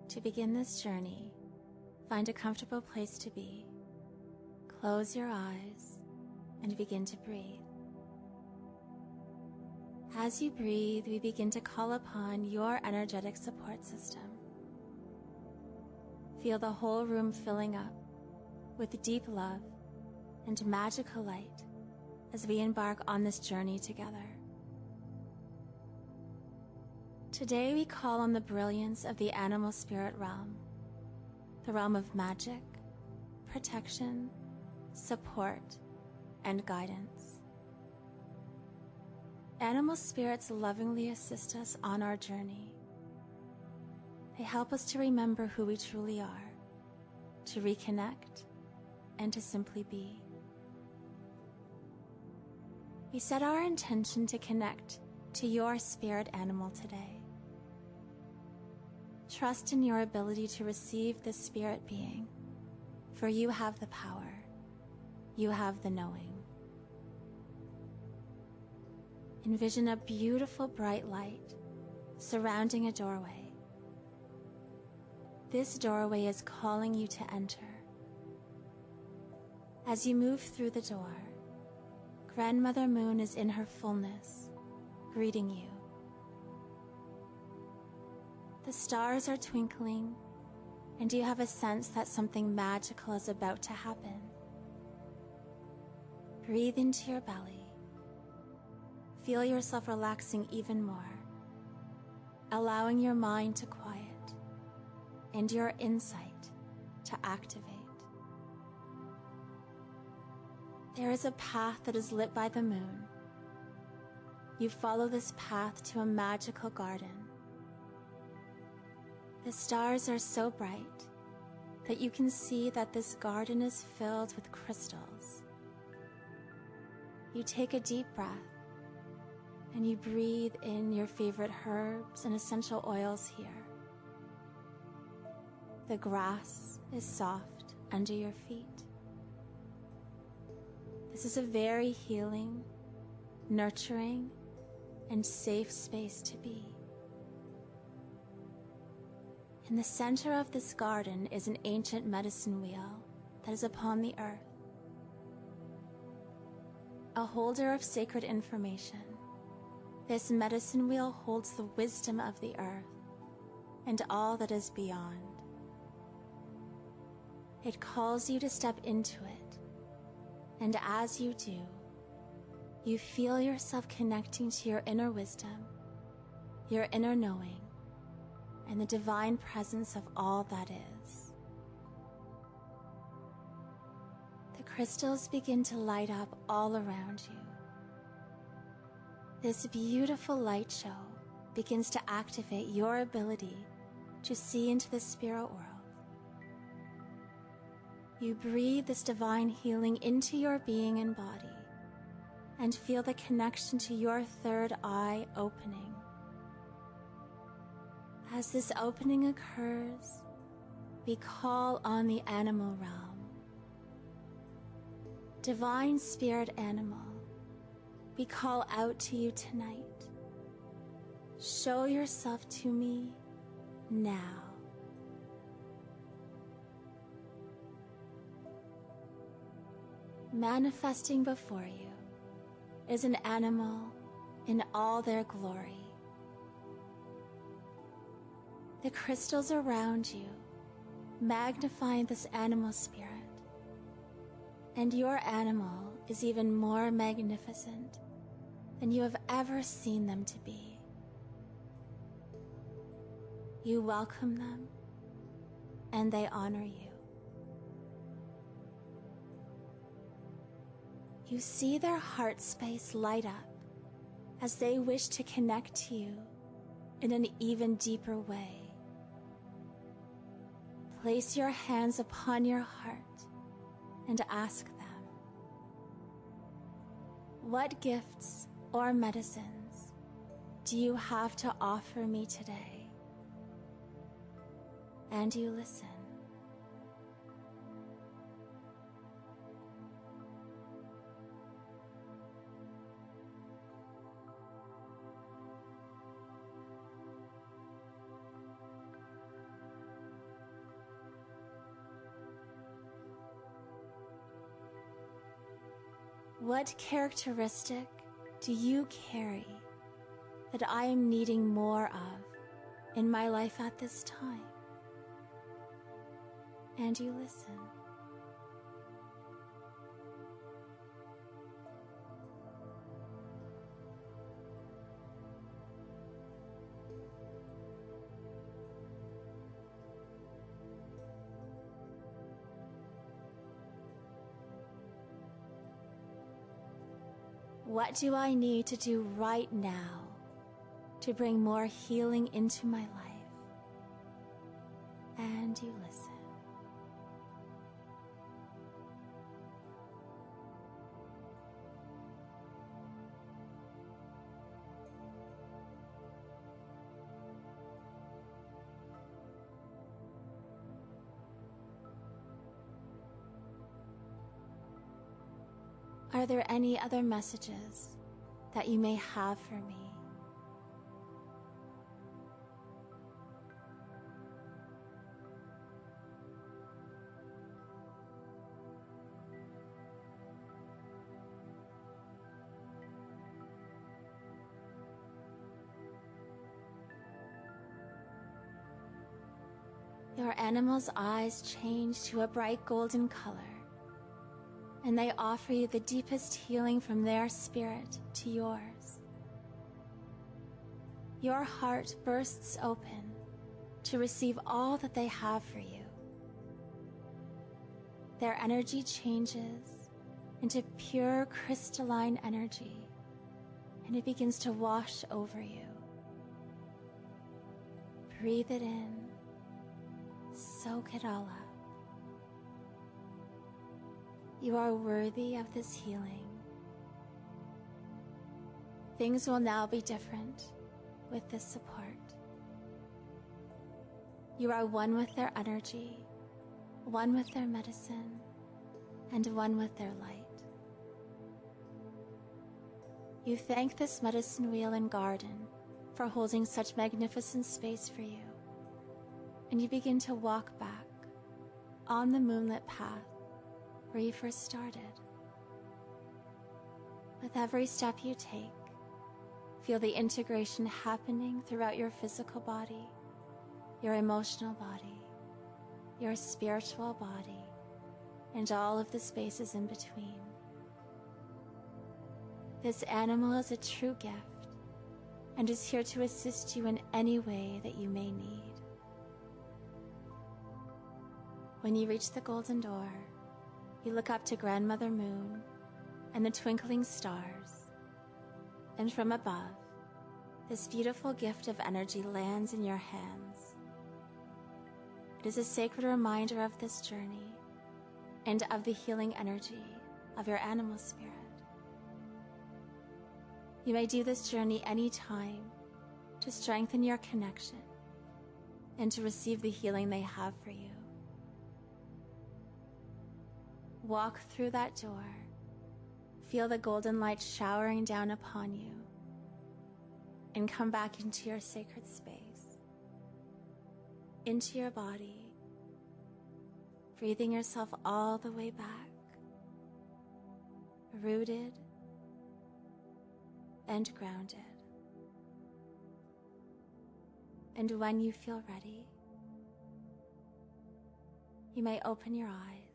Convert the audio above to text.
To begin this journey, find a comfortable place to be. Close your eyes and begin to breathe. As you breathe, we begin to call upon your energetic support system. Feel the whole room filling up with deep love and magical light as we embark on this journey together. Today we call on the brilliance of the animal spirit realm, the realm of magic, protection, support, and guidance. Animal spirits lovingly assist us on our journey. They help us to remember who we truly are, to reconnect, and to simply be. We set our intention to connect to your spirit animal today. Trust in your ability to receive this spirit being, for you have the power, you have the knowing. Envision a beautiful bright light surrounding a doorway. This doorway is calling you to enter. As you move through the door, Grandmother Moon is in her fullness, greeting you. The stars are twinkling, and you have a sense that something magical is about to happen. Breathe into your belly. Feel yourself relaxing even more, allowing your mind to quiet and your insight to activate. There is a path that is lit by the moon. You follow this path to a magical garden. The stars are so bright that you can see that this garden is filled with crystals. You take a deep breath and you breathe in your favorite herbs and essential oils here. The grass is soft under your feet. This is a very healing, nurturing, and safe space to be. In the center of this garden is an ancient medicine wheel that is upon the earth. A holder of sacred information, this medicine wheel holds the wisdom of the earth and all that is beyond. It calls you to step into it, and as you do, you feel yourself connecting to your inner wisdom, your inner knowing, and the divine presence of all that is. The crystals begin to light up all around you. This beautiful light show begins to activate your ability to see into the spirit world. You breathe this divine healing into your being and body and feel the connection to your third eye opening. As this opening occurs, we call on the animal realm. Divine spirit animal, we call out to you tonight. Show yourself to me now. Manifesting before you is an animal in all their glory. The crystals around you magnify this animal spirit, and your animal is even more magnificent than you have ever seen them to be. You welcome them, and they honor you. You see their heart space light up as they wish to connect to you in an even deeper way. Place your hands upon your heart and ask them, what gifts or medicines do you have to offer me today? And you listen. What characteristic do you carry that I am needing more of in my life at this time? And you listen. What do I need to do right now to bring more healing into my life? And you listen. Are there any other messages that you may have for me? Your animal's eyes change to a bright golden color, and they offer you the deepest healing from their spirit to yours. Your heart bursts open to receive all that they have for you. Their energy changes into pure crystalline energy, and it begins to wash over you. Breathe it in. Soak it all up. You are worthy of this healing. Things will now be different with this support. You are one with their energy, one with their medicine, and one with their light. You thank this medicine wheel and garden for holding such magnificent space for you, and you begin to walk back on the moonlit path where you first started. With every step you take, feel the integration happening throughout your physical body, your emotional body, your spiritual body, and all of the spaces in between. This animal is a true gift and is here to assist you in any way that you may need. When you reach the golden door, you look up to Grandmother Moon and the twinkling stars, and from above, this beautiful gift of energy lands in your hands. It is a sacred reminder of this journey and of the healing energy of your animal spirit. You may do this journey anytime to strengthen your connection and to receive the healing they have for you. Walk through that door, feel the golden light showering down upon you, and come back into your sacred space, into your body, breathing yourself all the way back, rooted and grounded. And when you feel ready, you may open your eyes